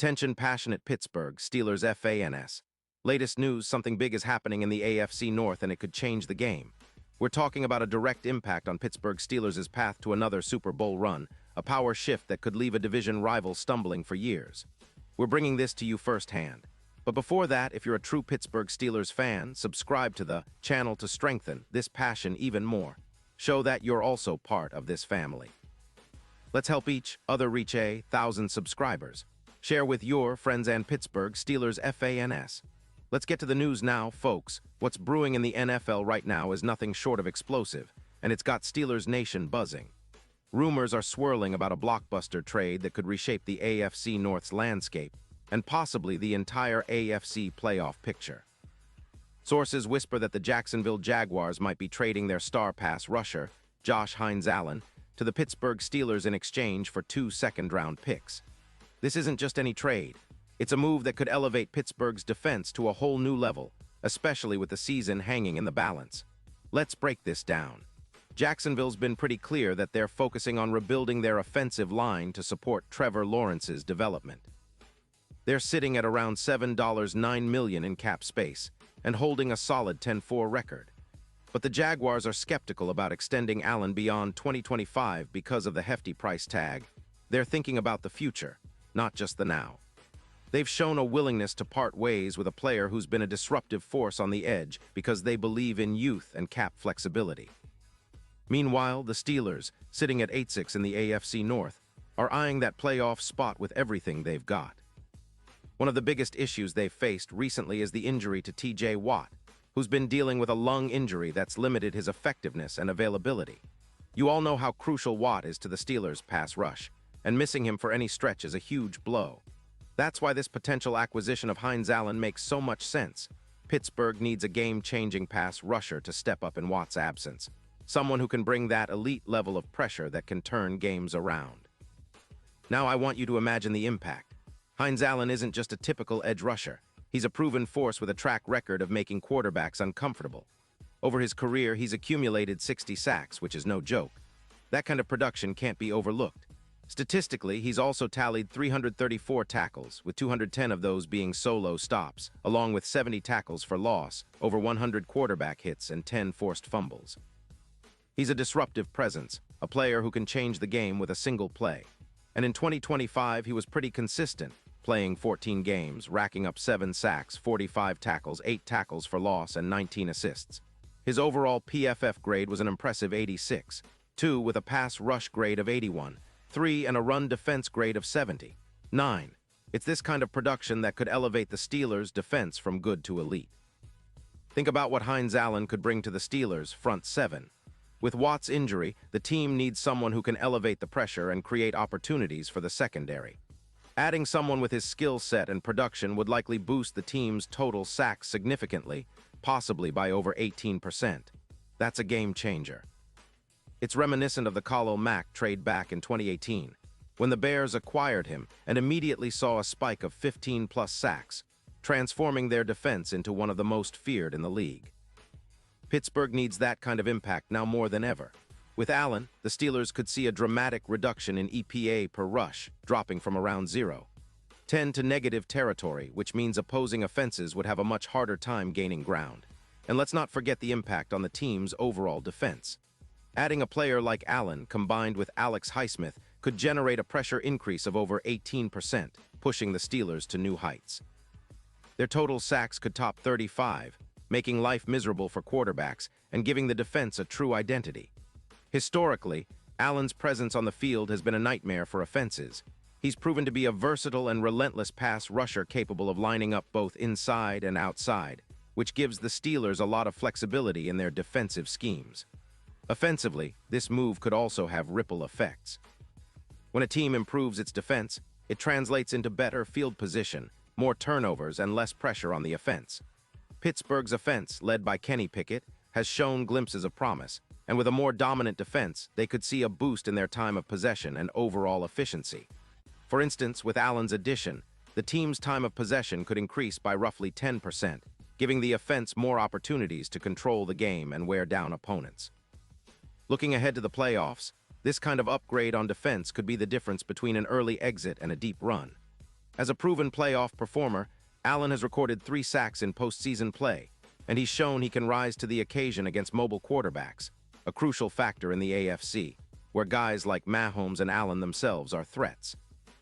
Attention passionate Pittsburgh Steelers fans. Latest news, something big is happening in the AFC North and it could change the game. We're talking about a direct impact on Pittsburgh Steelers' path to another Super Bowl run, a power shift that could leave a division rival stumbling for years. We're bringing this to you firsthand. But before that, if you're a true Pittsburgh Steelers fan, subscribe to the channel to strengthen this passion even more. Show that you're also part of this family. Let's help each other reach 1,000 subscribers. Share with your friends and Pittsburgh Steelers fans. Let's get to the news now, folks. What's brewing in the NFL right now is nothing short of explosive, and it's got Steelers Nation buzzing. Rumors are swirling about a blockbuster trade that could reshape the AFC North's landscape, and possibly the entire AFC playoff picture. Sources whisper that the Jacksonville Jaguars might be trading their star pass rusher, Josh Hines-Allen, to the Pittsburgh Steelers in exchange for 2 second-round picks. This isn't just any trade. It's a move that could elevate Pittsburgh's defense to a whole new level, especially with the season hanging in the balance. Let's break this down. Jacksonville's been pretty clear that they're focusing on rebuilding their offensive line to support Trevor Lawrence's development. They're sitting at around $7.9 million in cap space and holding a solid 10-4 record. But the Jaguars are skeptical about extending Allen beyond 2025 because of the hefty price tag. They're thinking about the future, not just the now. They've shown a willingness to part ways with a player who's been a disruptive force on the edge because they believe in youth and cap flexibility. Meanwhile, the Steelers, sitting at 8-6 in the AFC North, are eyeing that playoff spot with everything they've got. One of the biggest issues they've faced recently is the injury to TJ Watt, who's been dealing with a lung injury that's limited his effectiveness and availability. You all know how crucial Watt is to the Steelers' pass rush, and missing him for any stretch is a huge blow. That's why this potential acquisition of Hines-Allen makes so much sense. Pittsburgh needs a game-changing pass rusher to step up in Watt's absence, someone who can bring that elite level of pressure that can turn games around. Now I want you to imagine the impact. Hines-Allen isn't just a typical edge rusher. He's a proven force with a track record of making quarterbacks uncomfortable. Over his career, he's accumulated 60 sacks, which is no joke. That kind of production can't be overlooked. Statistically, he's also tallied 334 tackles, with 210 of those being solo stops, along with 70 tackles for loss, over 100 quarterback hits, and 10 forced fumbles. He's a disruptive presence, a player who can change the game with a single play. And in 2025, he was pretty consistent, playing 14 games, racking up 7 sacks, 45 tackles, 8 tackles for loss, and 19 assists. His overall PFF grade was an impressive 86, 2 with a pass rush grade of 81, 3 and a run defense grade of 70. 9. It's this kind of production that could elevate the Steelers' defense from good to elite. Think about what Hines-Allen could bring to the Steelers' front seven. With Watt's injury, the team needs someone who can elevate the pressure and create opportunities for the secondary. Adding someone with his skill set and production would likely boost the team's total sacks significantly, possibly by over 18%. That's a game changer. It's reminiscent of the Khalil Mack trade back in 2018, when the Bears acquired him and immediately saw a spike of 15-plus sacks, transforming their defense into one of the most feared in the league. Pittsburgh needs that kind of impact now more than ever. With Allen, the Steelers could see a dramatic reduction in EPA per rush, dropping from around 0.10 to negative territory, which means opposing offenses would have a much harder time gaining ground. And let's not forget the impact on the team's overall defense. Adding a player like Allen combined with Alex Highsmith could generate a pressure increase of over 18%, pushing the Steelers to new heights. Their total sacks could top 35, making life miserable for quarterbacks and giving the defense a true identity. Historically, Allen's presence on the field has been a nightmare for offenses. He's proven to be a versatile and relentless pass rusher capable of lining up both inside and outside, which gives the Steelers a lot of flexibility in their defensive schemes. Offensively, this move could also have ripple effects. When a team improves its defense, it translates into better field position, more turnovers, and less pressure on the offense. Pittsburgh's offense, led by Kenny Pickett, has shown glimpses of promise, and with a more dominant defense, they could see a boost in their time of possession and overall efficiency. For instance, with Allen's addition, the team's time of possession could increase by roughly 10%, giving the offense more opportunities to control the game and wear down opponents. Looking ahead to the playoffs, this kind of upgrade on defense could be the difference between an early exit and a deep run. As a proven playoff performer, Allen has recorded 3 sacks in postseason play, and he's shown he can rise to the occasion against mobile quarterbacks, a crucial factor in the AFC, where guys like Mahomes and Allen themselves are threats.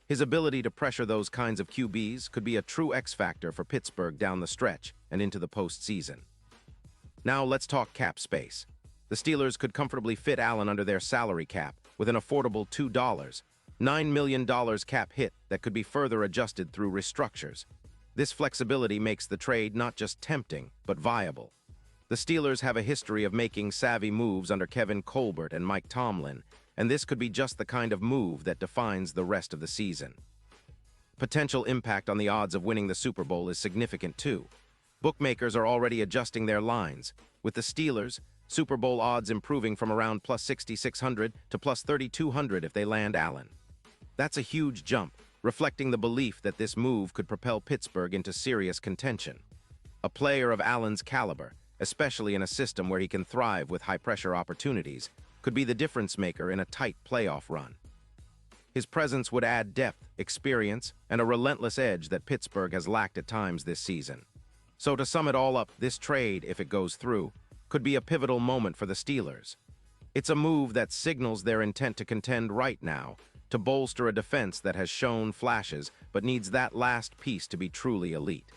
His ability to pressure those kinds of QBs could be a true X factor for Pittsburgh down the stretch and into the postseason. Now let's talk cap space. The Steelers could comfortably fit Allen under their salary cap with an affordable $9 million cap hit that could be further adjusted through restructures. This flexibility makes the trade not just tempting, but viable. The Steelers have a history of making savvy moves under Kevin Colbert and Mike Tomlin, and this could be just the kind of move that defines the rest of the season. Potential impact on the odds of winning the Super Bowl is significant too. Bookmakers are already adjusting their lines, with the Steelers, Super Bowl odds improving from around plus 6,600 to plus 3,200 if they land Allen. That's a huge jump, reflecting the belief that this move could propel Pittsburgh into serious contention. A player of Allen's caliber, especially in a system where he can thrive with high-pressure opportunities, could be the difference-maker in a tight playoff run. His presence would add depth, experience, and a relentless edge that Pittsburgh has lacked at times this season. So to sum it all up, this trade, if it goes through, could be a pivotal moment for the Steelers. It's a move that signals their intent to contend right now, to bolster a defense that has shown flashes but needs that last piece to be truly elite.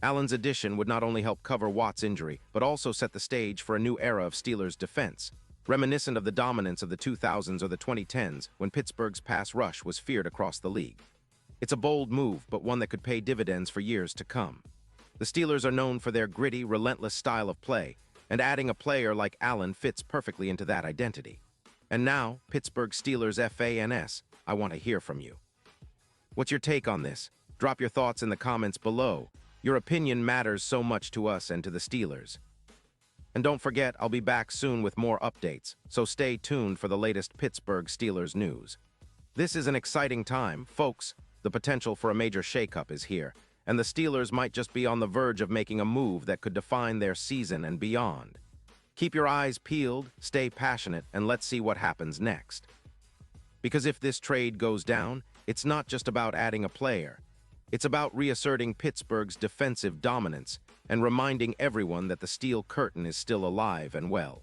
Allen's addition would not only help cover Watt's injury, but also set the stage for a new era of Steelers defense, reminiscent of the dominance of the 2000s or the 2010s when Pittsburgh's pass rush was feared across the league. It's a bold move, but one that could pay dividends for years to come. The Steelers are known for their gritty, relentless style of play, and adding a player like Allen fits perfectly into that identity. And now, Pittsburgh Steelers fans, I want to hear from you. What's your take on this? Drop your thoughts in the comments below. Your opinion matters so much to us and to the Steelers. And don't forget, I'll be back soon with more updates, so stay tuned for the latest Pittsburgh Steelers news. This is an exciting time, folks. The potential for a major shakeup is here, and the Steelers might just be on the verge of making a move that could define their season and beyond. Keep your eyes peeled, stay passionate, and let's see what happens next. Because if this trade goes down, it's not just about adding a player. It's about reasserting Pittsburgh's defensive dominance and reminding everyone that the Steel Curtain is still alive and well.